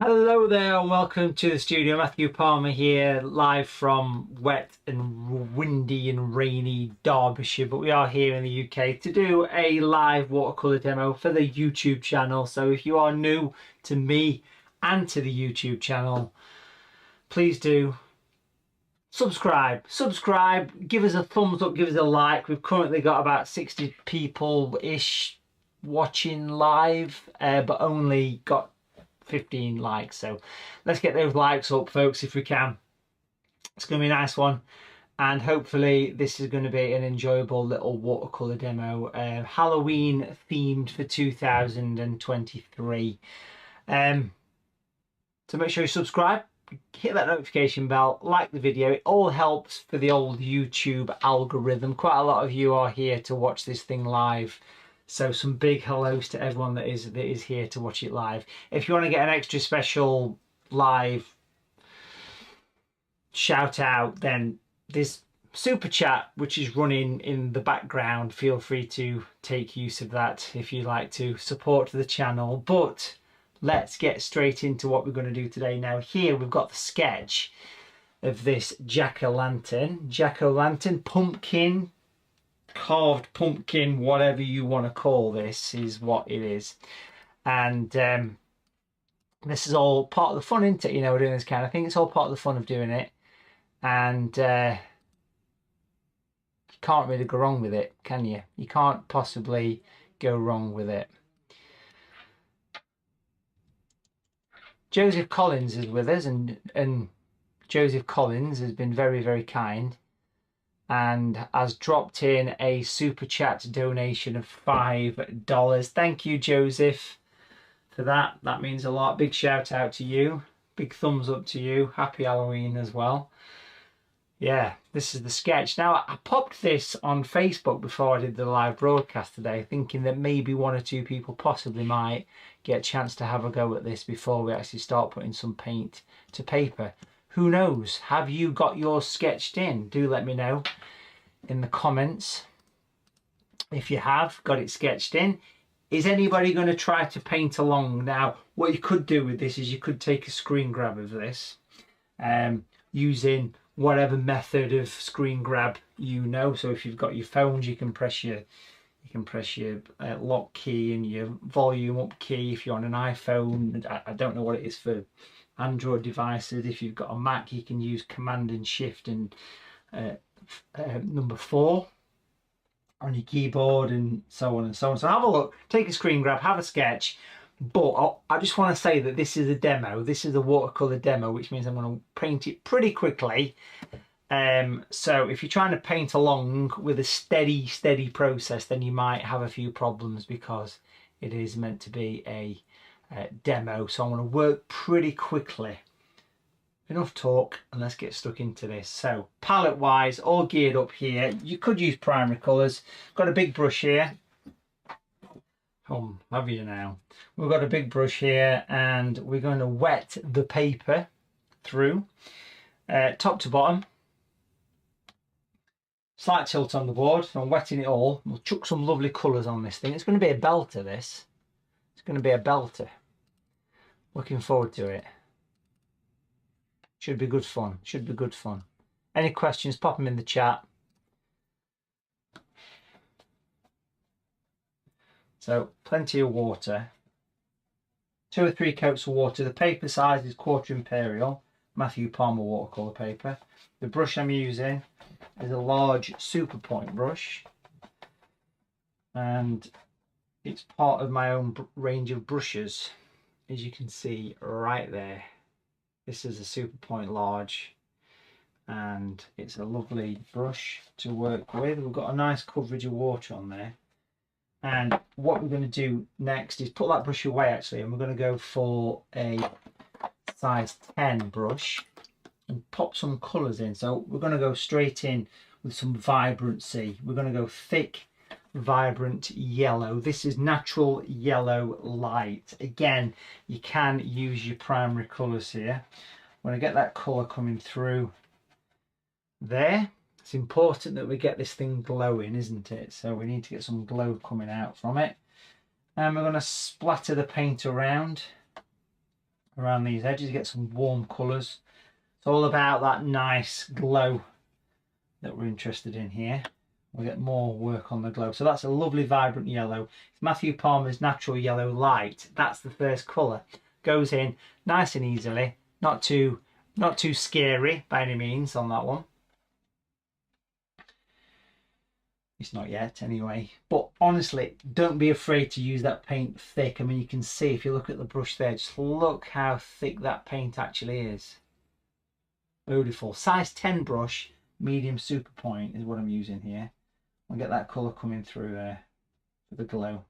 Hello there and welcome to the studio. Matthew Palmer here, live from wet and windy and rainy Derbyshire, but we are here in the UK to do a live watercolour demo for the YouTube channel. So if you are new to me and to the YouTube channel, please do subscribe, give us a thumbs up, give us a like. We've currently got about 60 people-ish watching live, but only got 15 likes, so let's get those likes up, folks, if we can. It's going to be a nice one, and hopefully this is going to be an enjoyable little watercolor demo, Halloween themed for 2023. So make sure you subscribe, hit that notification bell, like the video. It all helps for the old YouTube algorithm. Quite a lot of you are here to watch this thing live, so some big hellos to everyone that is here to watch it live. If you want to get an extra special live shout out, then this super chat which is running in the background, feel free to take use of that if you like to support the channel. But let's get straight into what we're going to do today. Now here we've got the sketch of this jack-o'-lantern pumpkin, carved pumpkin, whatever you want to call this, is what it is. And this is all part of the fun, isn't it? You know, doing this kind of thing, it's all part of the fun of doing it, and you can't really go wrong with it, can you? You can't possibly go wrong with it. Joseph Collins is with us, and Joseph Collins has been very, very kind and has dropped in a super chat donation of $5. Thank you, Joseph, for that. That means a lot. Big shout out to you. Big thumbs up to you. Happy Halloween as well. Yeah, this is the sketch. Now, I popped this on Facebook before I did the live broadcast today, thinking that maybe one or two people possibly might get a chance to have a go at this before we actually start putting some paint to paper. Who knows? Have you got yours sketched in? Do let me know in the comments if you have got it sketched in. Is anybody going to try to paint along? Now, what you could do with this is you could take a screen grab of this, using whatever method of screen grab you know. So if you've got your phones, you can press your lock key and your volume up key. If you're on an iPhone, I don't know what it is for Android devices. If you've got a Mac, you can use Command and Shift and number 4 on your keyboard, and so on and so on. So have a look, take a screen grab, have a sketch. But I just want to say that this is a demo. This is a watercolor demo, which means I'm going to paint it pretty quickly. So if you're trying to paint along with a steady process, then you might have a few problems, because it is meant to be a demo. So I'm going to work pretty quickly. Enough talk, and let's get stuck into this. So palette wise, all geared up here. You could use primary colours. Got a big brush here. Have you now? We've got a big brush here, and we're going to wet the paper through top to bottom. Slight tilt on the board, so I'm wetting it all. We'll chuck some lovely colours on this thing. It's going to be a belter, this. It's going to be a belter. Looking forward to it. Should be good fun. Should be good fun. Any questions, pop them in the chat. So plenty of water. 2 or 3 coats of water. The paper size is 1/4 Imperial Matthew Palmer watercolour paper. The brush I'm using is a large Super Point brush, and it's part of my own range of brushes, as you can see right there. This is a Super Point large, and it's a lovely brush to work with. We've got a nice coverage of water on there. And what we're going to do next is put that brush away, actually, and we're going to go for a size 10 brush and pop some colours in. So we're going to go straight in with some vibrancy. We're going to go thick, vibrant yellow. This is natural yellow light. Again, you can use your primary colours here. When I get that colour coming through there, it's important that we get this thing glowing, isn't it? So we need to get some glow coming out from it. And we're going to splatter the paint around around these edges, get some warm colours. It's all about that nice glow that we're interested in here. We'll get more work on the glow. So that's a lovely vibrant yellow. It's Matthew Palmer's Natural Yellow Light. That's the first colour. Goes in nice and easily. Not too scary by any means on that one. It's not yet anyway. But honestly, don't be afraid to use that paint thick. I mean, you can see if you look at the brush there, just look how thick that paint actually is. Beautiful. Size 10 brush, medium super point is what I'm using here. I'll get that colour coming through there for the glow.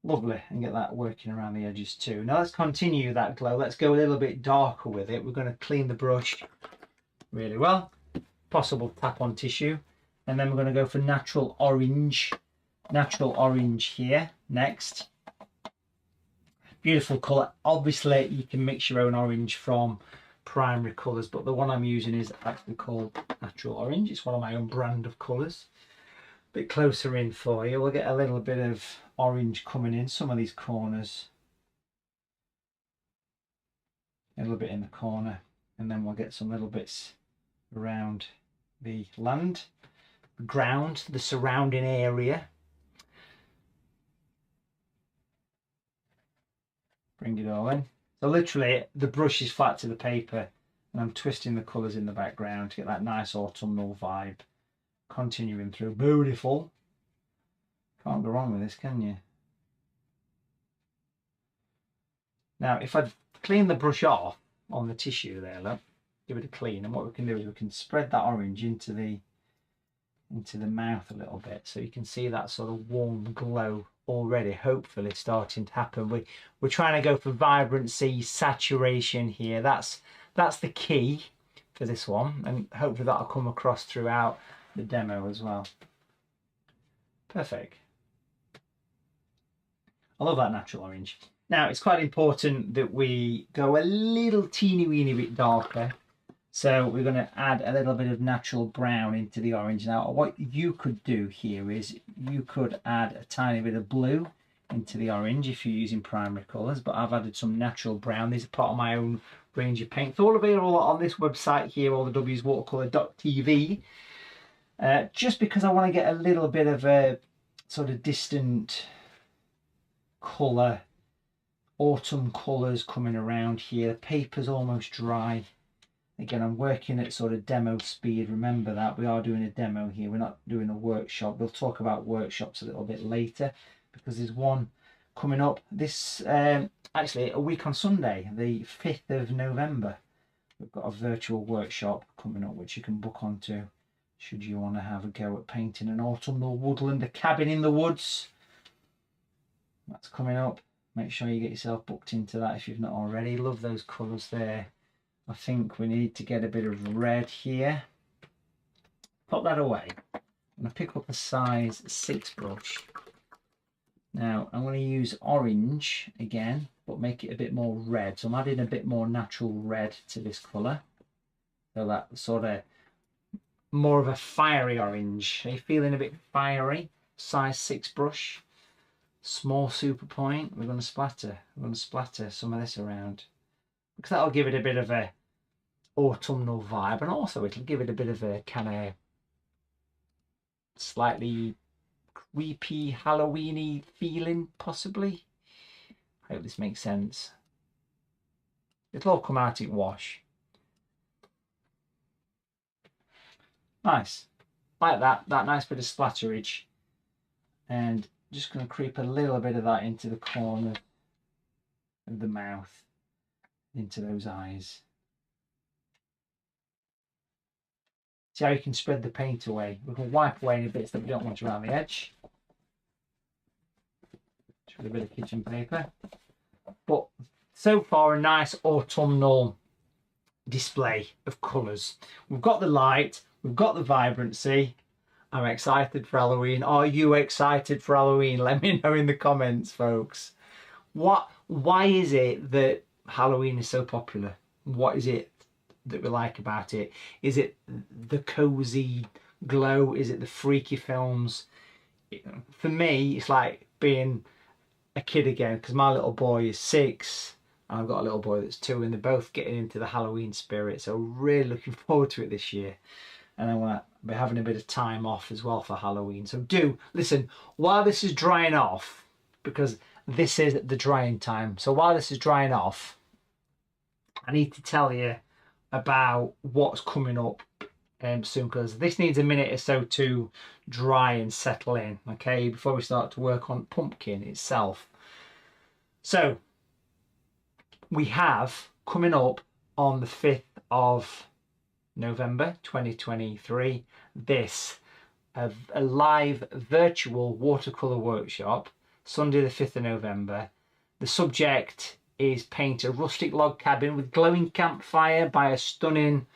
Lovely, and get that working around the edges too. Now let's continue that glow. Let's go a little bit darker with it. We're going to clean the brush really well. Possible tap on tissue. And then we're going to go for natural orange. Natural orange here next. Beautiful colour. Obviously you can mix your own orange from primary colours, but the one I'm using is actually called natural orange. It's one of my own brand of colours. A bit closer in for you. We'll get a little bit of orange coming in some of these corners. A little bit in the corner, and then we'll get some little bits around the land, the ground, the surrounding area. Bring it all in. So literally the brush is flat to the paper and I'm twisting the colours in the background to get that nice autumnal vibe. Continuing through. Beautiful. Can't go wrong with this, can you? Now if I clean the brush off on the tissue there, look, give it a clean, and what we can do is we can spread that orange into the mouth a little bit, so you can see that sort of warm glow already hopefully starting to happen. We're trying to go for vibrancy, saturation here. That's the key for this one, and hopefully that'll come across throughout the demo as well. Perfect. I love that natural orange. Now it's quite important that we go a little teeny weeny bit darker. So we're going to add a little bit of natural brown into the orange. Now what you could do here is you could add a tiny bit of blue into the orange if you're using primary colours, but I've added some natural brown. These are part of my own range of paints. All available on this website here, all the W's watercolour.tv. Just because I want to get a little bit of a sort of distant colour, autumn colours coming around here. The paper's almost dry. Again, I'm working at sort of demo speed. Remember that we are doing a demo here. We're not doing a workshop. We'll talk about workshops a little bit later because there's one coming up this actually a week on Sunday, the 5th of November. We've got a virtual workshop coming up which you can book onto should you want to have a go at painting an autumnal woodland, a cabin in the woods. That's coming up. Make sure you get yourself booked into that if you've not already. Love those colours there. I think we need to get a bit of red here. Pop that away. I'm going to pick up a size 6 brush. Now I'm going to use orange again, but make it a bit more red. So I'm adding a bit more natural red to this colour. So that sort of more of a fiery orange. Are you feeling a bit fiery? Size 6 brush. Small super point. We're going to splatter. We're going to splatter some of this around, because that'll give it a bit of a autumnal vibe, and also it'll give it a bit of a kind of slightly creepy Halloweeny feeling, possibly. I hope this makes sense. It'll all come out in wash. Nice, like that nice bit of splatterage, and just going to creep a little bit of that into the corner of the mouth, into those eyes. See how you can spread the paint away. We can wipe away any bits that we don't want around the edge. Just with a bit of kitchen paper. But so far a nice autumnal display of colours. We've got the light, we've got the vibrancy. I'm excited for Halloween. Are you excited for Halloween? Let me know in the comments, folks. Why is it that Halloween is so popular? What is it that we like about it? Is it the cozy glow? Is it the freaky films? For me, it's like being a kid again, because my little boy is 6. and I've got a little boy that's 2, and they're both getting into the Halloween spirit, so really looking forward to it this year. And I want to be having a bit of time off as well for Halloween. So do listen while this is drying off, because this is the drying time. So while this is drying off, I need to tell you about what's coming up soon, because this needs a minute or so to dry and settle in, okay, before we start to work on pumpkin itself. So we have coming up on the 5th of November 2023 this a live virtual watercolour workshop, Sunday the 5th of November. The subject is paint a rustic log cabin with glowing campfire by a stunning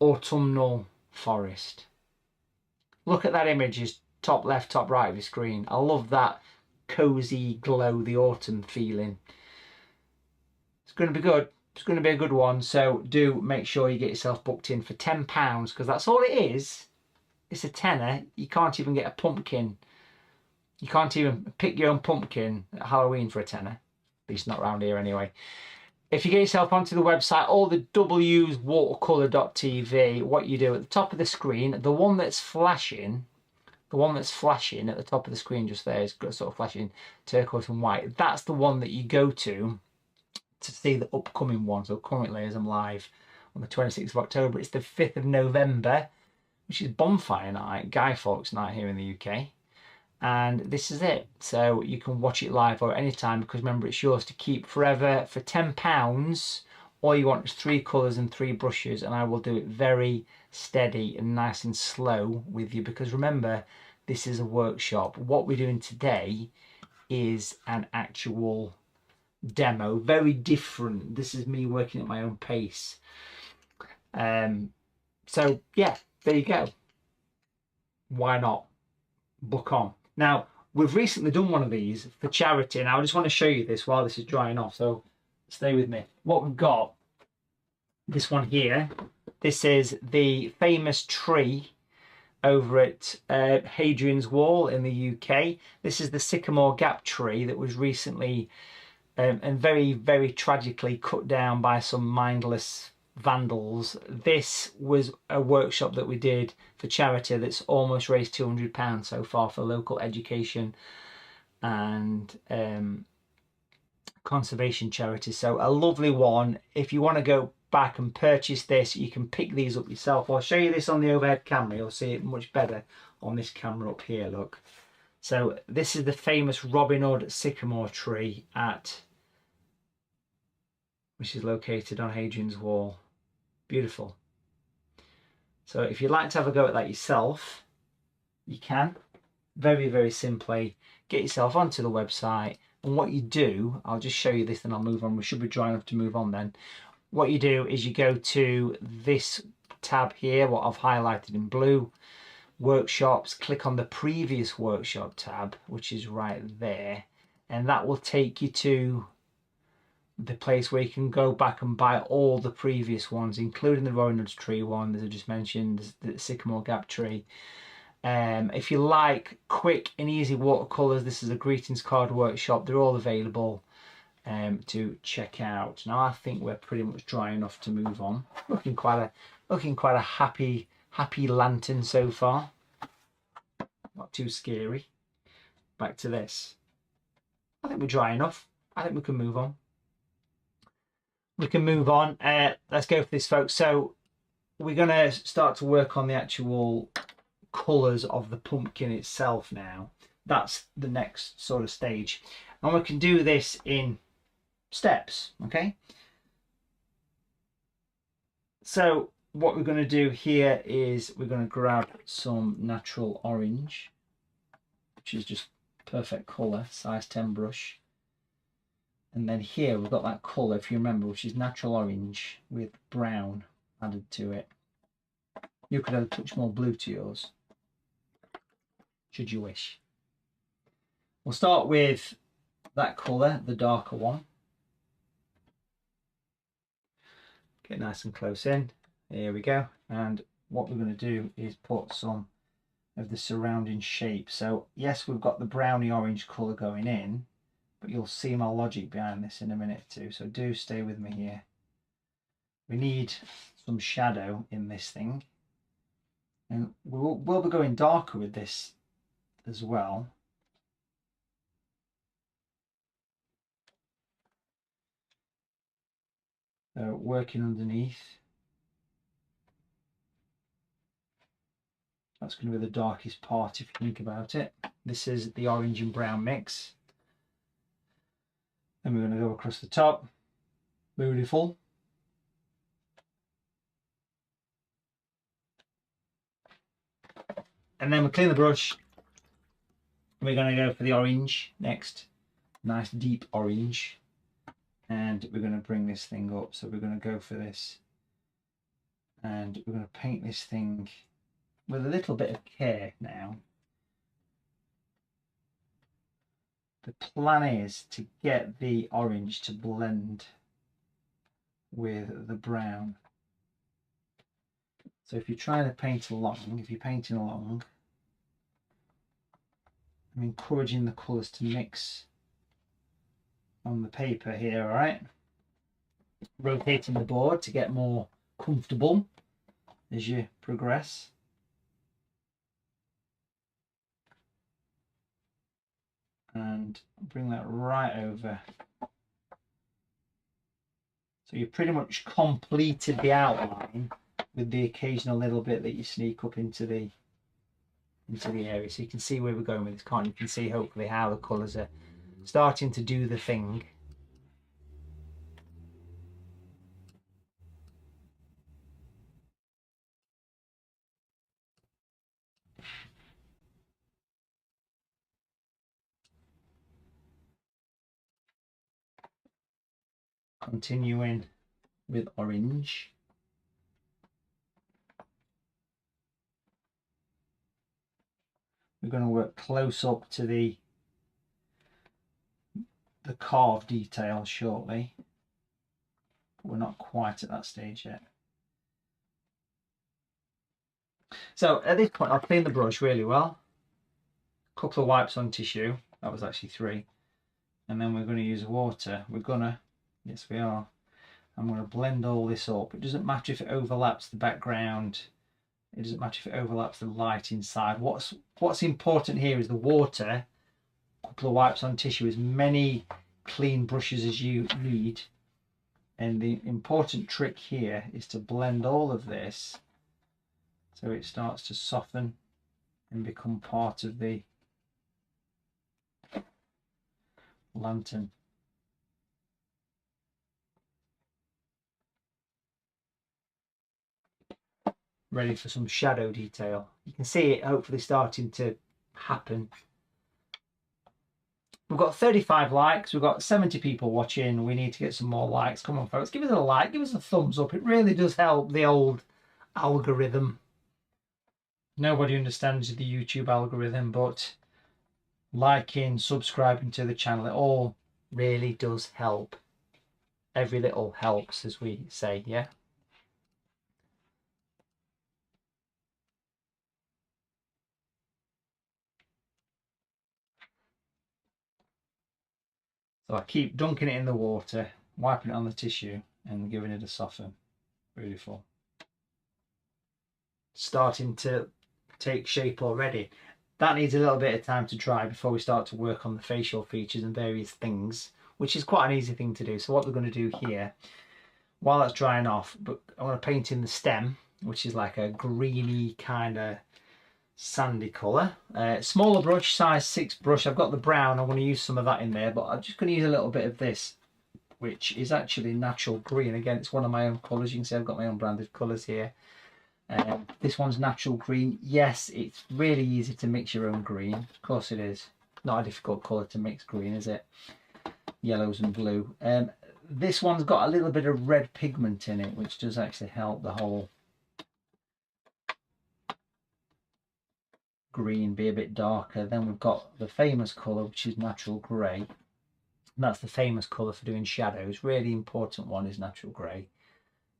autumnal forest. Look at that image, is top left, top right of your screen. I love that cozy glow, the autumn feeling. It's going to be good. It's going to be a good one. So do make sure you get yourself booked in for £10, because that's all it is. It's a tenner. You can't even get a pumpkin. You can't even pick your own pumpkin at Halloween for a tenner. At least not around here anyway. If you get yourself onto the website, all the W's, watercolour.tv, what you do at the top of the screen, the one that's flashing at the top of the screen just there is sort of flashing turquoise and white. That's the one that you go to see the upcoming one. So currently, as I'm live on the 26th of October, it's the 5th of November, which is bonfire night, Guy Fawkes night here in the UK. And this is it. So you can watch it live or any time, because remember, it's yours to keep forever for £10. All you want is 3 colours and 3 brushes, and I will do it very steady and nice and slow with you, because remember, this is a workshop. What we're doing today is an actual demo, very different. This is me working at my own pace. So yeah, there you go. Why not book on? Now, we've recently done one of these for charity, and I just want to show you this while this is drying off, so stay with me. What we've got, this one here, this is the famous tree over at Hadrian's Wall in the UK. This is the Sycamore Gap tree that was recently and very, very tragically cut down by some mindless vandals. This was a workshop that we did for charity that's almost raised £200 so far for local education and conservation charities. So a lovely one. If you want to go back and purchase this, you can pick these up yourself. I'll show you this on the overhead camera. You'll see it much better on this camera up here, look. So this is the famous Robin Hood sycamore tree which is located on Hadrian's Wall. Beautiful. So if you'd like to have a go at that yourself, you can. Very, very simply, get yourself onto the website, and what you do, I'll just show you this and I'll move on. We should be dry enough to move on then. What you do is you go to this tab here, what I've highlighted in blue, workshops, click on the previous workshop tab, which is right there, and that will take you to the place where you can go back and buy all the previous ones, including the Robin Hood tree one, as I just mentioned, the Sycamore Gap tree. If you like quick and easy watercolours, this is a greetings card workshop. They're all available to check out. Now I think we're pretty much dry enough to move on. Looking quite a happy lantern so far. Not too scary. Back to this. I think we're dry enough. I think we can move on. We can move on. Let's go for this, folks. So we're going to start to work on the actual colours of the pumpkin itself now. That's the next sort of stage. And we can do this in steps, okay? So what we're going to do here is we're going to grab some natural orange, which is just perfect colour, size 10 brush. And then here we've got that colour, if you remember, which is natural orange with brown added to it. You could add a touch more blue to yours, should you wish. We'll start with that colour, the darker one. Get nice and close in. Here we go. And what we're going to do is put some of the surrounding shape. So yes, we've got the browny orange colour going in, but you'll see my logic behind this in a minute too, so do stay with me here. We need some shadow in this thing, and we'll be going darker with this as well. So working underneath, that's going to be the darkest part if you think about it. This is the orange and brown mix. Then we're going to go across the top. Beautiful. And then we clean the brush. We're going to go for the orange next. Nice deep orange. And we're going to bring this thing up. So we're going to go for this. And we're going to paint this thing with a little bit of care now. The plan is to get the orange to blend with the brown. So if you're trying to paint along, if you're painting along, I'm encouraging the colours to mix on the paper here, all right? Rotating the board to get more comfortable as you progress. And bring that right over. So you pretty much completed the outline with the occasional little bit that you sneak up into the area. So you can see where we're going with this, can't you? You can see hopefully how the colours are starting to do the thing. Continuing with orange. We're going to work close up to the carved detail shortly. But we're not quite at that stage yet. So at this point I'll clean the brush really well. A couple of wipes on tissue. That was actually 3. And then we're going to use water. Yes we are. I'm going to blend all this up. It doesn't matter if it overlaps the background. It doesn't matter if it overlaps the light inside. What's important here is the water. A couple of wipes on tissue, as many clean brushes as you need. And the important trick here is to blend all of this so it starts to soften and become part of the lantern. Ready for some shadow detail. You can see it hopefully starting to happen. We've got 35 likes, we've got 70 people watching. We need to get some more likes. Come on folks, give us a like, give us a thumbs up. It really does help the old algorithm. Nobody understands the YouTube algorithm, but liking, subscribing to the channel, it all really does help. Every little helps, as we say, yeah? So I keep dunking it in the water, wiping it on the tissue and giving it a soften. Beautiful. Starting to take shape already. That needs a little bit of time to dry before we start to work on the facial features and various things, which is quite an easy thing to do. So what we're going to do here, while that's drying off, but I want to paint in the stem, which is like a greeny kind of sandy colour. Smaller brush, size 6 brush. I've got the brown. I want to use some of that in there, but I'm just going to use a little bit of this, which is actually natural green. Again, it's one of my own colours. You can see I've got my own branded colours here. This one's natural green. Yes, it's really easy to mix your own green. Of course it is. Not a difficult colour to mix green, is it? Yellows and blue. This one's got a little bit of red pigment in it, which does actually help the whole green be a bit darker. Then we've got the famous colour, which is natural grey. And that's the famous colour for doing shadows. Really important one is natural grey.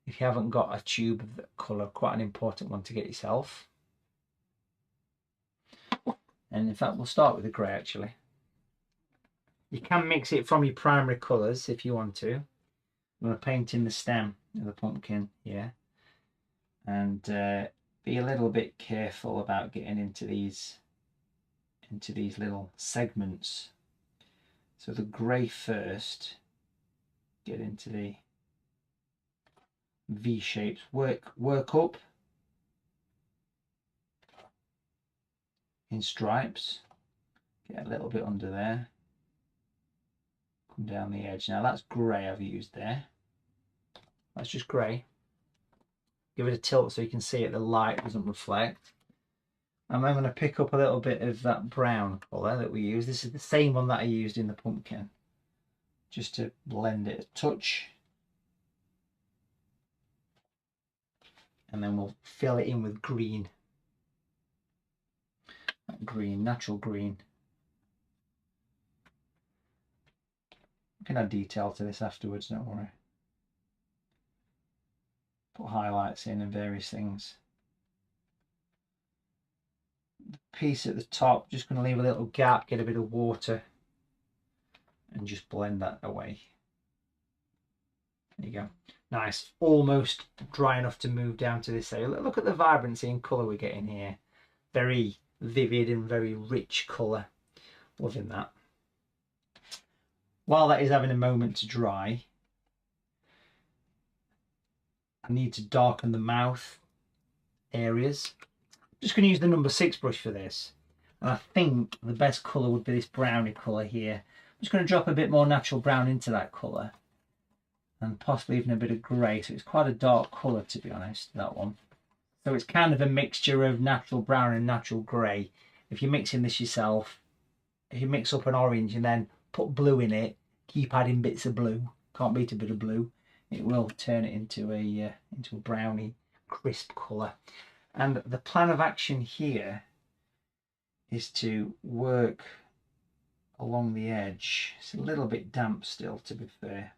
If you haven't got a tube of that colour, quite an important one to get yourself. And in fact, we'll start with the grey actually. You can mix it from your primary colours if you want to. I'm going to paint in the stem of the pumpkin here, and be a little bit careful about getting into these little segments. So the grey first, get into the V shapes, work up in stripes, get a little bit under there, come down the edge. Now that's grey I've used there. That's just grey. Give it a tilt so you can see it, the light doesn't reflect. And I'm going to pick up a little bit of that brown colour that we use. This is the same one that I used in the pumpkin, just to blend it a touch. And then we'll fill it in with green. That green, natural green. You can add detail to this afterwards, don't worry. Put highlights in and various things. The piece at the top, just going to leave a little gap, get a bit of water, and just blend that away. There you go. Nice. Almost dry enough to move down to this area. Look at the vibrancy and colour we're getting here. Very vivid and very rich colour. Loving that. While that is having a moment to dry, I need to darken the mouth areas. I'm just going to use the number 6 brush for this. And I think the best colour would be this browny colour here. I'm just going to drop a bit more natural brown into that colour. And possibly even a bit of grey. So it's quite a dark colour, to be honest, that one. So it's kind of a mixture of natural brown and natural grey. If you're mixing this yourself, if you mix up an orange and then put blue in it, keep adding bits of blue. Can't beat a bit of blue. It will turn it into a browny, crisp colour. And the plan of action here is to work along the edge. It's a little bit damp still, to be fair.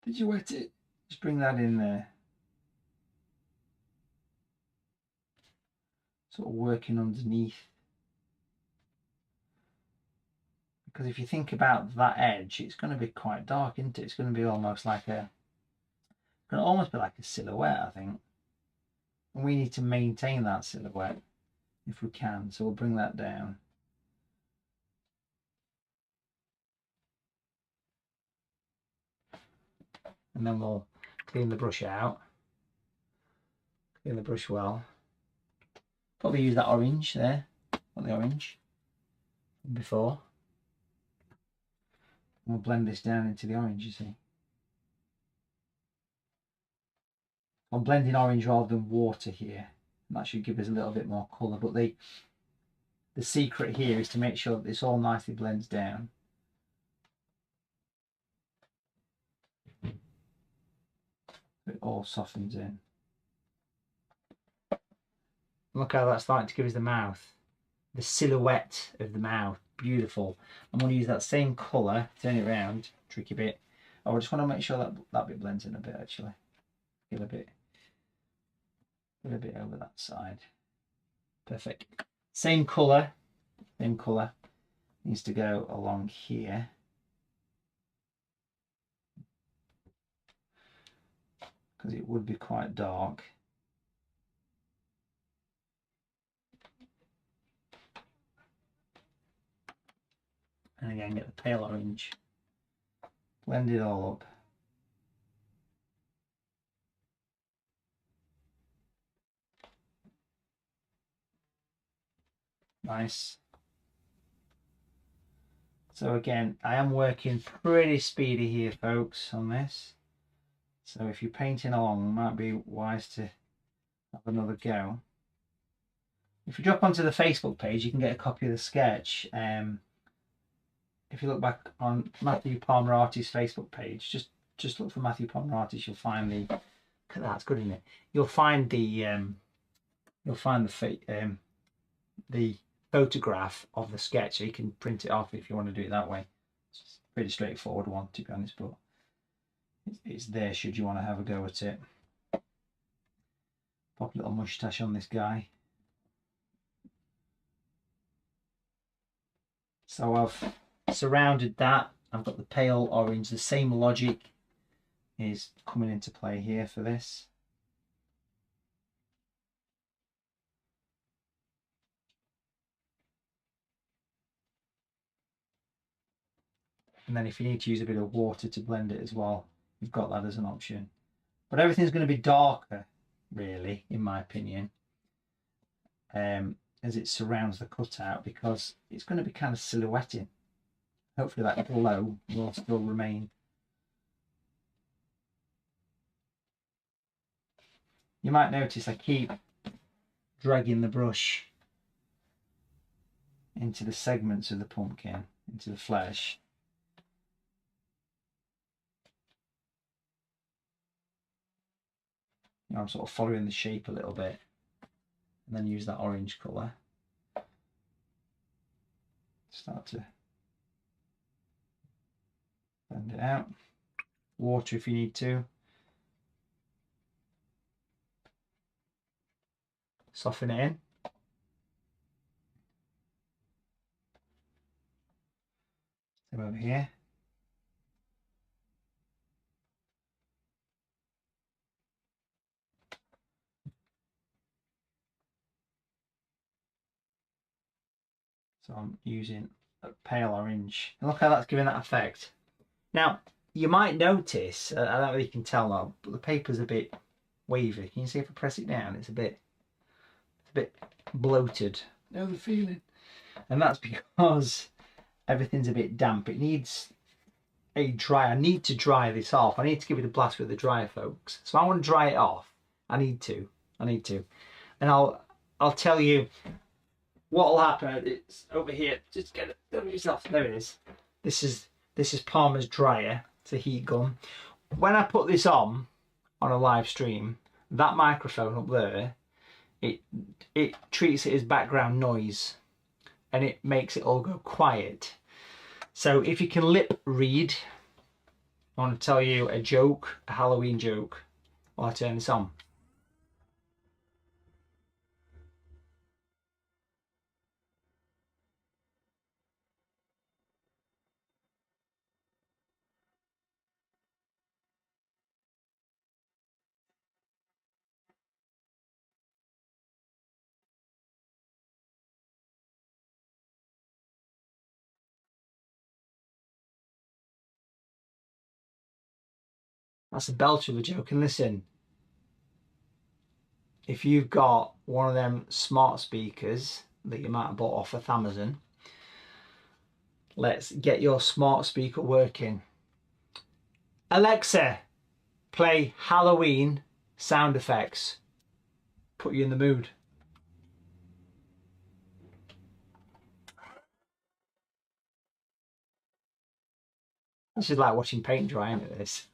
Did you wet it? Just bring that in there. Sort of working underneath. Because if you think about that edge, it's going to be quite dark, isn't it? It's going to be almost like a, it's going to almost be like a silhouette, I think. And we need to maintain that silhouette if we can. So we'll bring that down. And then we'll clean the brush out. Clean the brush well. Probably use that orange there, not the orange from before. And we'll blend this down into the orange, you see. I'm blending orange rather than water here. And that should give us a little bit more colour. But the secret here is to make sure that this all nicely blends down. It all softens in. Look how that's starting to give us the mouth. The silhouette of the mouth. Beautiful. I'm going to use that same colour, turn it around, tricky bit. Oh, I just want to make sure that that bit blends in a bit actually. Get a bit over that side. Perfect. Same colour needs to go along here. Because it would be quite dark. And again, get the pale orange. Blend it all up. Nice. So again, I am working pretty speedy here, folks, on this. So if you're painting along, it might be wise to have another go. If you drop onto the Facebook page, you can get a copy of the sketch. If you look back on Matthew Palmer Artist's Facebook page, just look for Matthew Palmer Artist. You'll find the. Look at that, it's good, isn't it? You'll find the photograph of the sketch, so you can print it off if you want to do it that way. It's a pretty straightforward one, to be honest, but it's there should you want to have a go at it. Pop a little moustache on this guy. So I've surrounded that. I've got the pale orange. The same logic is coming into play here for this. And then if you need to use a bit of water to blend it as well, you've got that as an option. But everything's going to be darker, really, in my opinion, as it surrounds the cutout, because it's going to be kind of silhouetting. Hopefully that glow will still remain. You might notice I keep dragging the brush into the segments of the pumpkin, into the flesh. You know, I'm sort of following the shape a little bit, and then use that orange colour. Start to blend it out. Water if you need to. Soften it in. Same over here. So I'm using a pale orange. And look how that's giving that effect. Now, you might notice, I don't know if you can tell now, but the paper's a bit wavy. Can you see if I press it down? It's a bit bloated. Know the feeling. And that's because everything's a bit damp. It needs a dry. I need to dry this off. I need to give it a blast with the dryer, folks. So I want to dry it off. I need to. And I'll tell you what will happen. It's over here. Just get it over yourself. There it is. This is Palmer's dryer. It's a heat gun. When I put this on a live stream, that microphone up there, it treats it as background noise, and it makes it all go quiet. So if you can lip read, I want to tell you a joke, a Halloween joke, while I turn this on. That's a belter of a joke. And listen, if you've got one of them smart speakers that you might have bought off of Amazon, let's get your smart speaker working. Alexa, play Halloween sound effects. Put you in the mood. This is like watching paint dry, isn't it, this?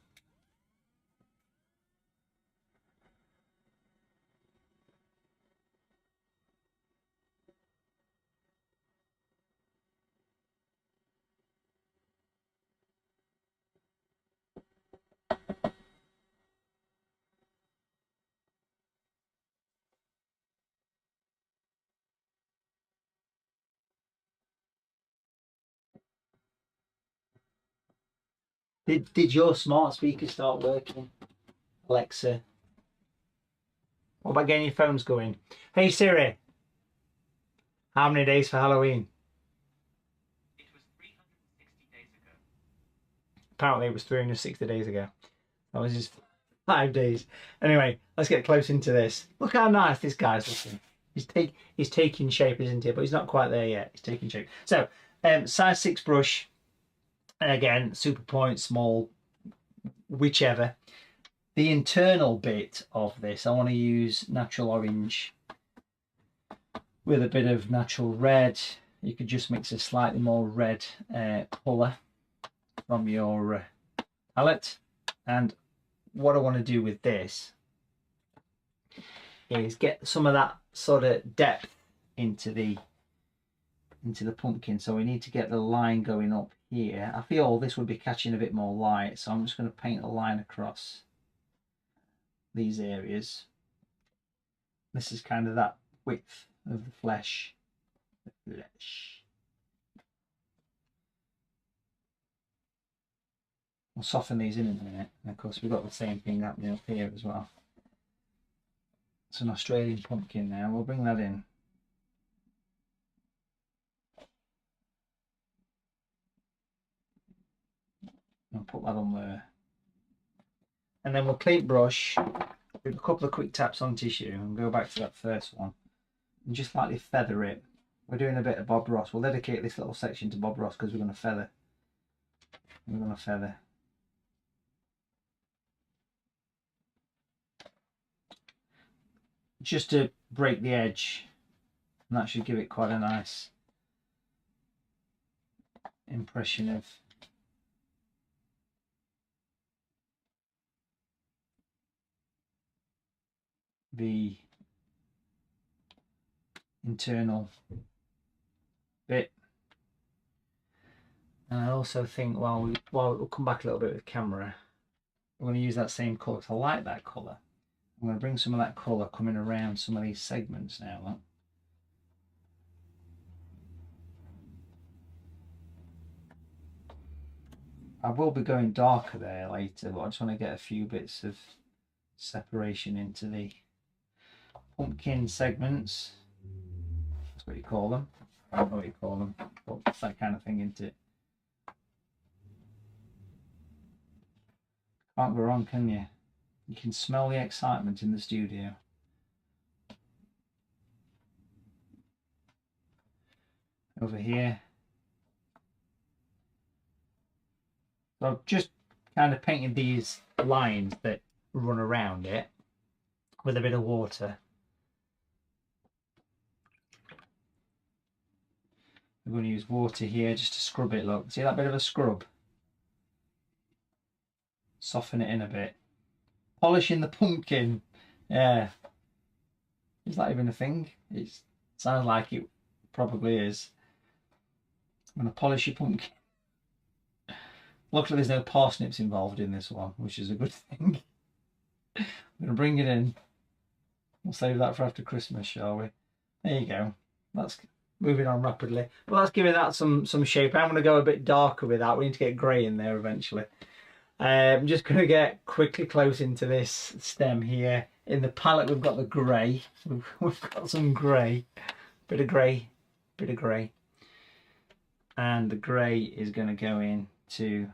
Did your smart speaker start working? Alexa. What about getting your phones going? Hey Siri, how many days for Halloween? It was 360 days ago. Apparently it was 360 days ago. That was just 5 days. Anyway, let's get close into this. Look how nice this guy's looking. He's taking shape, isn't he? But he's not quite there yet. He's taking shape. So, size 6 brush. And again, super point, small, whichever. The internal bit of this, I want to use natural orange with a bit of natural red. You could just mix a slightly more red colour from your palette. And what I want to do with this is get some of that sort of depth into the pumpkin. So we need to get the line going up here. I feel this would be catching a bit more light, so I'm just going to paint a line across these areas. This is kind of that width of the flesh. We'll soften these in a minute. And of course we've got the same thing happening up here as well. It's an Australian pumpkin now. We'll bring that in. I'll put that on there. And then we'll clean brush, do a couple of quick taps on tissue and go back to that first one. And just lightly feather it. We're doing a bit of Bob Ross. We'll dedicate this little section to Bob Ross because we're going to feather. We're going to feather. Just to break the edge, and that should give it quite a nice impression of the internal bit. And I also think while we'll come back a little bit with the camera, we're going to use that same colour because I like that colour. I'm going to bring some of that colour coming around some of these segments now. Look. I will be going darker there later, but I just want to get a few bits of separation into the pumpkin segments. That's what you call them. I don't know what you call them, but it's that kind of thing, isn't it? Can't go wrong, can you? You can smell the excitement in the studio. Over here. So I've just kind of painted these lines that run around it with a bit of water. I'm going to use water here just to scrub it. Look, see that bit of a scrub? Soften it in a bit. Polishing the pumpkin. Yeah. Is that even a thing? It sounds like it probably is. I'm going to polish your pumpkin. Luckily there's no parsnips involved in this one, which is a good thing. I'm going to bring it in. We'll save that for after Christmas, shall we? There you go. That's moving on rapidly. But let's give it that some shape. I'm going to go a bit darker with that. We need to get grey in there eventually. I'm just going to get quickly close into this stem here. In the palette we've got the grey. We've got some grey. Bit of grey. Bit of grey. And the grey is going to go into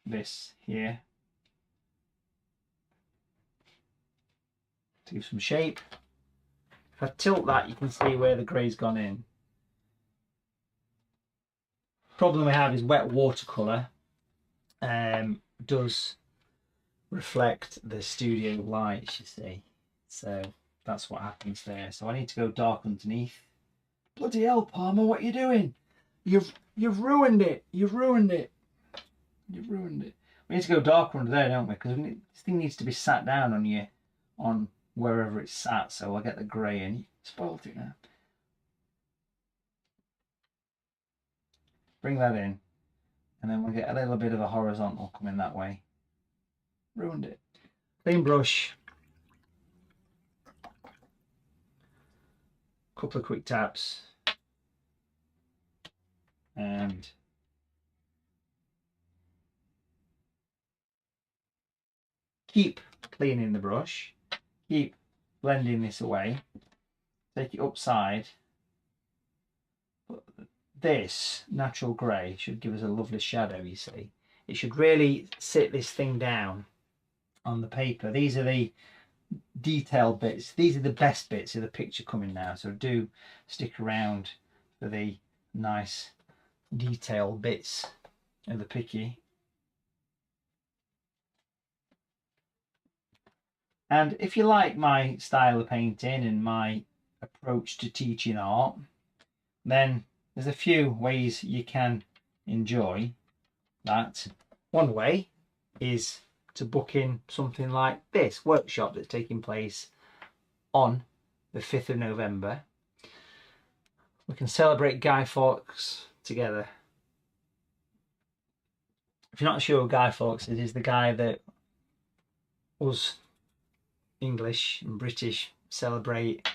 this here to give some shape. If I tilt that, you can see where the grey's gone in. Problem we have is wet watercolour does reflect the studio lights, you see, so that's what happens there. So I need to go dark underneath. Bloody hell, Palmer, what are you doing? You've ruined it. You've ruined it. You've ruined it. We need to go darker under there, don't we? Because this thing needs to be sat down on wherever it's sat. So I'll get the grey in. You spoiled it now. Bring that in, and then we'll get a little bit of a horizontal coming that way. Ruined it. Clean brush. Couple of quick taps. And keep cleaning the brush. Keep blending this away. Take it upside. This natural grey should give us a lovely shadow, you see. It should really sit this thing down on the paper. These are the detailed bits. These are the best bits of the picture coming now. So do stick around for the nice detailed bits of the picky. And if you like my style of painting and my approach to teaching art, then there's a few ways you can enjoy that. One way is to book in something like this workshop that's taking place on the 5th of November. We can celebrate Guy Fawkes together. If you're not sure who Guy Fawkes is, he's the guy that us English and British celebrate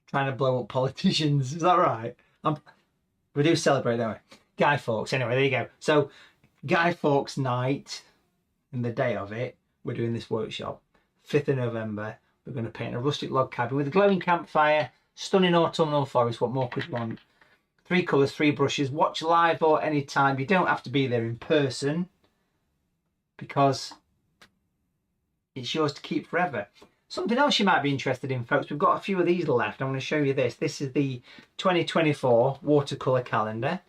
trying to blow up politicians. Is that right? We do celebrate, don't we? Guy Fawkes. Anyway, there you go. So Guy Fawkes night, and the day of it, we're doing this workshop. 5th of November, we're going to paint a rustic log cabin with a glowing campfire, stunning autumnal forest. What more could you want? 3 colours, 3 brushes. Watch live or anytime. You don't have to be there in person because it's yours to keep forever. Something else you might be interested in, folks, we've got a few of these left. I'm going to show you this. This is the 2024 watercolour calendar,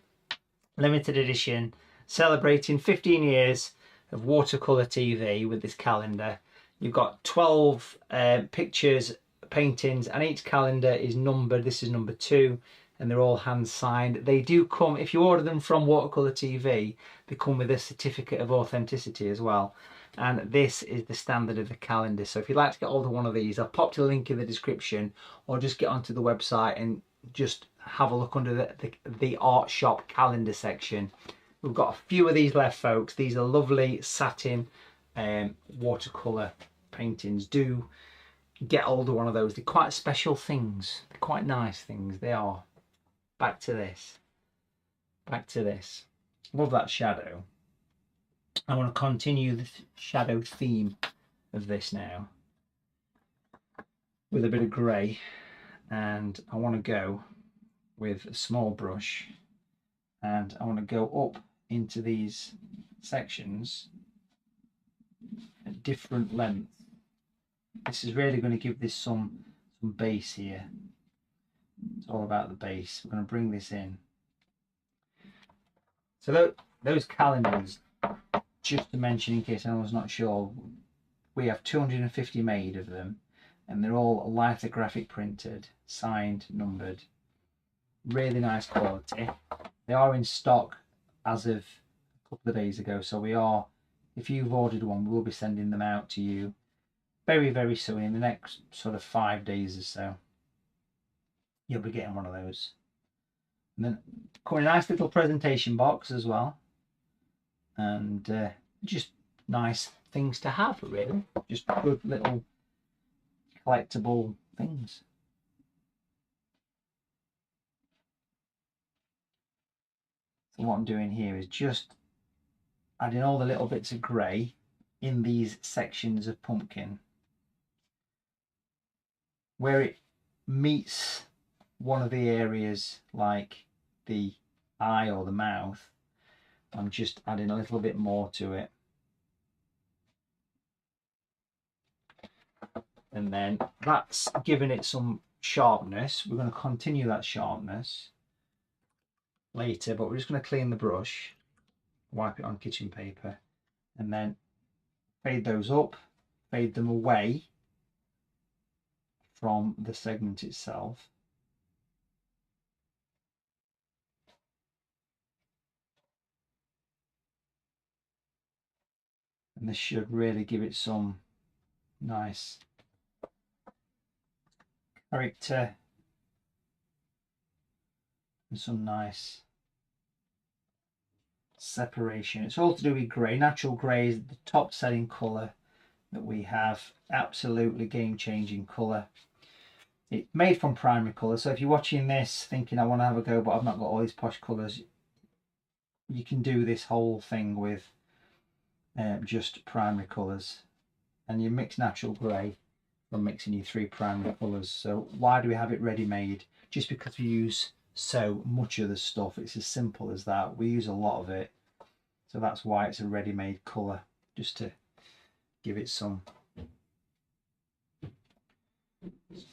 limited edition, celebrating 15 years of watercolour TV with this calendar. You've got 12 pictures, paintings, and each calendar is numbered. This is number 2, and they're all hand signed. They do come, if you order them from Watercolour TV, they come with a certificate of authenticity as well. And this is the standard of the calendar. So if you'd like to get hold of one of these, I'll pop the link in the description, or just get onto the website and just have a look under the art shop calendar section. We've got a few of these left, folks. These are lovely satin watercolour paintings. Do get hold of one of those. They're quite special things. They're quite nice things. They are. Back to this. Back to this. Love that shadow. I want to continue the shadow theme of this now with a bit of grey, and I want to go with a small brush, and I want to go up into these sections at different lengths. This is really going to give this some base here. It's all about the base. We're going to bring this in. So those calendars, just to mention in case anyone's not sure, we have 250 made of them, and they're all lithographic printed, signed, numbered. Really nice quality. They are in stock as of a couple of days ago, so we are, if you've ordered one, we'll be sending them out to you very, very soon, in the next sort of 5 days or so. You'll be getting one of those. And then come in a nice little presentation box as well. And just nice things to have, really. Just good little collectible things. So what I'm doing here is just adding all the little bits of grey in these sections of pumpkin. Where it meets one of the areas like the eye or the mouth, I'm just adding a little bit more to it. And then that's giving it some sharpness. We're going to continue that sharpness later, but we're just going to clean the brush, wipe it on kitchen paper, and then fade those up, fade them away from the segment itself. And this should really give it some nice character and some nice separation. It's all to do with grey. Natural grey is the top selling colour that we have. Absolutely game-changing colour. It's made from primary colour, so if you're watching this thinking I want to have a go but I've not got all these posh colours, you can do this whole thing with just primary colours, and you mix natural grey from mixing your 3 primary colours. So why do we have it ready made? Just because we use so much of the stuff. It's as simple as that. We use a lot of it, so that's why it's a ready-made colour, just to give it some,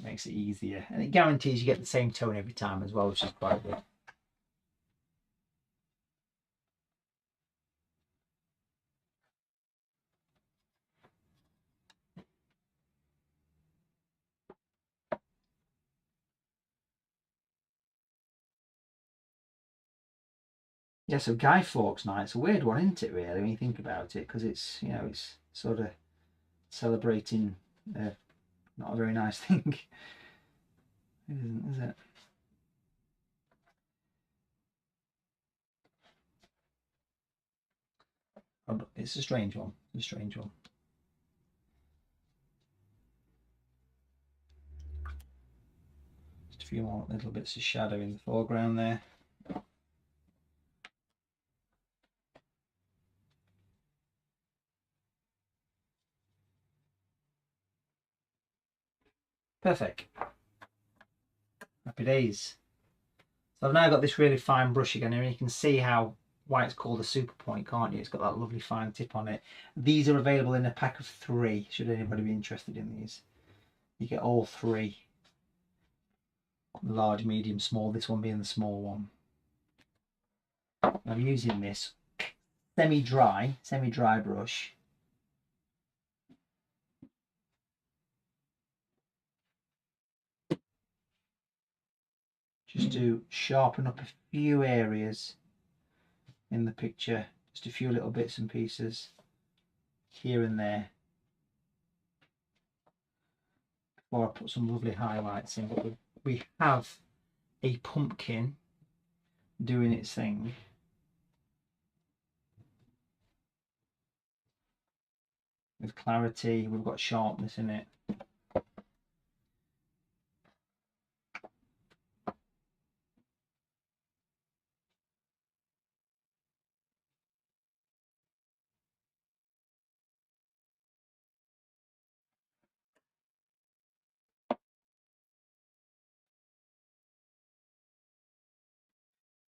makes it easier, and it guarantees you get the same tone every time as well, which is quite good. Yeah, so Guy Fawkes Night's a weird one, isn't it, really, when you think about it, because it's, you know, it's sort of celebrating not a very nice thing. It isn't, is it? It's a strange one. It's a strange one. Just a few more little bits of shadow in the foreground there. Perfect. Happy days. So I've now got this really fine brush again, and you can see why it's called a super point, can't you? It's got that lovely fine tip on it. These are available in a pack of 3, should anybody be interested in these. You get all 3. Large, medium, small, this one being the small one. I'm using this semi-dry brush. Just to sharpen up a few areas in the picture, just a few little bits and pieces here and there before I put some lovely highlights in. But we have a pumpkin doing its thing. With clarity, we've got sharpness in it.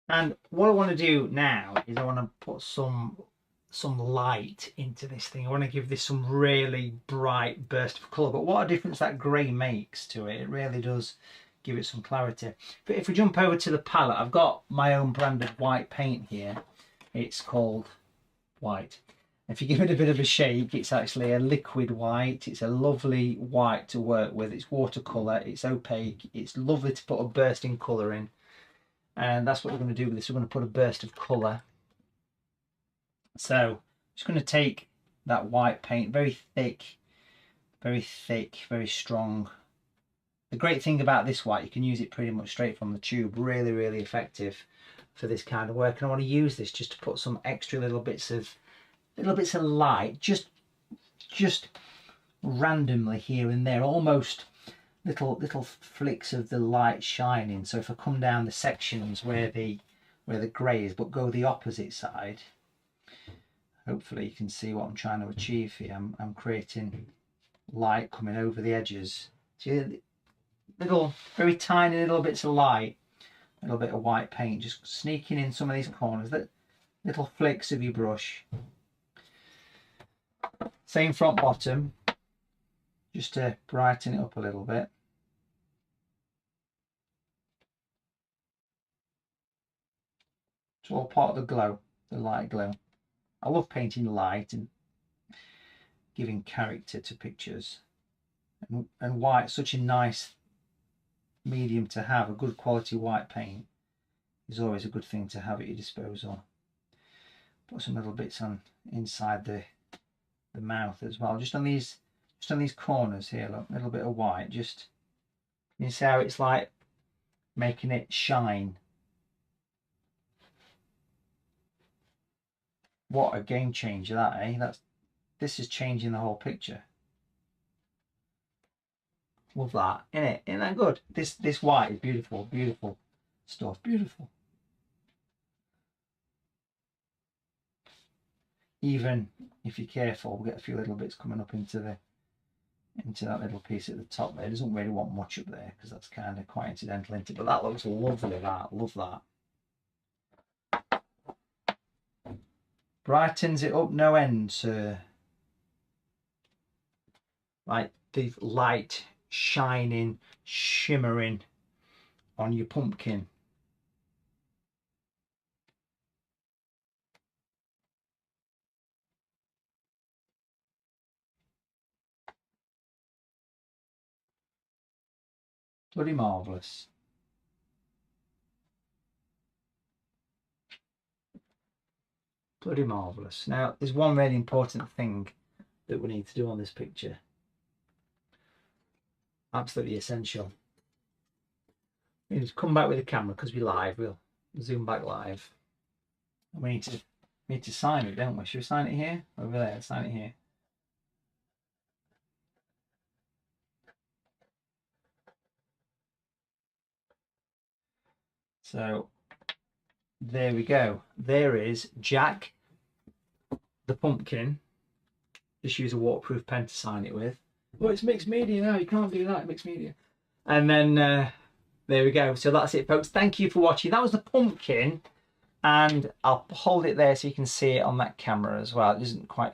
And what I want to do now is I want to put some light into this thing. I want to give this some really bright burst of colour. But what a difference that grey makes to it. It really does give it some clarity. But if we jump over to the palette, I've got my own brand of white paint here. It's called White. If you give it a bit of a shake, it's actually a liquid white. It's a lovely white to work with. It's watercolour, it's opaque, it's lovely to put a bursting colour in. And that's what we're going to do with this. We're going to put a burst of colour. So I'm just going to take that white paint, very thick, very strong. The great thing about this white, you can use it pretty much straight from the tube. Really, really effective for this kind of work. And I want to use this just to put some extra little bits of light, just randomly here and there, almost little flicks of the light shining. So if I come down the sections where the grey is, but go the opposite side, hopefully you can see what I'm trying to achieve here. I'm creating light coming over the edges. See, little, very tiny little bits of light, a little bit of white paint, just sneaking in some of these corners, that little flicks of your brush. Same front bottom, just to brighten it up a little bit. It's all part of the glow, the light glow. I love painting light and giving character to pictures. And white, such a nice medium to have. A good quality white paint is always a good thing to have at your disposal. Put some little bits on inside the mouth as well. Just on these corners here, look, a little bit of white. Just, you see how it's like making it shine. What a game changer that, eh? This is changing the whole picture. Love that, innit? Isn't that good? This white is beautiful, beautiful stuff, beautiful. Even if you're careful, we'll get a few little bits coming up into that little piece at the top there. It doesn't really want much up there because that's kind of quite incidental into it, but that looks lovely, that. Love that. Brightens it up no end, sir. Like the light shining, shimmering on your pumpkin. Bloody marvellous. Bloody marvellous. Now, there's one really important thing that we need to do on this picture. Absolutely essential. We need to come back with the camera because we're live. We'll zoom back live. And we need to sign it, don't we? Should we sign it here? Over there, sign it here. So there we go. There is Jack the pumpkin. Just use a waterproof pen to sign it with. Oh, it's mixed media now. You can't do that. Mixed media. And then there we go. So that's it, folks. Thank you for watching. That was the pumpkin, and I'll hold it there so you can see it on that camera as well. It doesn't quite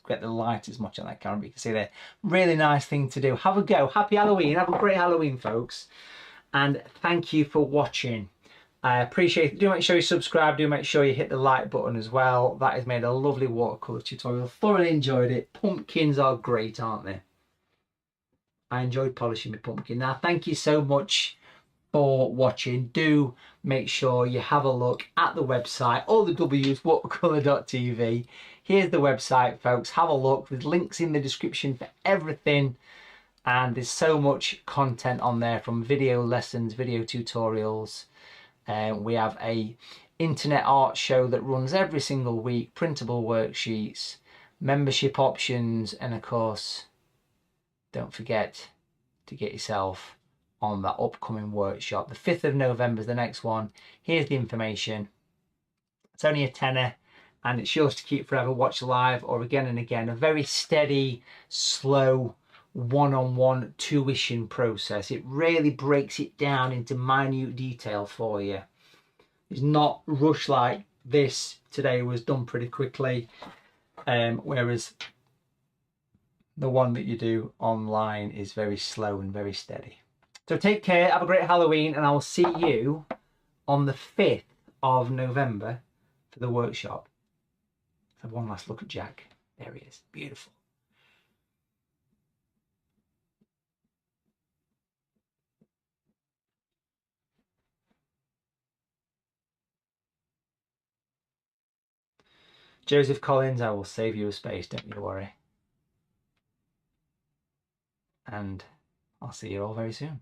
get the light as much on that camera, but you can see there. Really nice thing to do. Have a go. Happy Halloween. Have a great Halloween, folks. And thank you for watching. I appreciate it. Do make sure you subscribe. Do make sure you hit the like button as well. That has made a lovely watercolour tutorial. Thoroughly enjoyed it. Pumpkins are great, aren't they? I enjoyed polishing my pumpkin. Now, thank you so much for watching. Do make sure you have a look at the website, all the W's, watercolour.tv. Here's the website, folks. Have a look. There's links in the description for everything. And there's so much content on there, from video lessons, video tutorials. We have a internet art show that runs every single week, printable worksheets, membership options, and of course, don't forget to get yourself on that upcoming workshop. The 5th of November is the next one. Here's the information. It's only a tenner and it's yours to keep forever. Watch live or again and again. A very steady, slow, one-on-one tuition process. It really breaks it down into minute detail for you. It's not rushed like this. Today was done pretty quickly, whereas the one that you do online is very slow and very steady. So take care, have a great Halloween, and I will see you on the 5th of November for the workshop. Let's have one last look at Jack. There he is, beautiful. Joseph Collins, I will save you a space, don't you worry. And I'll see you all very soon.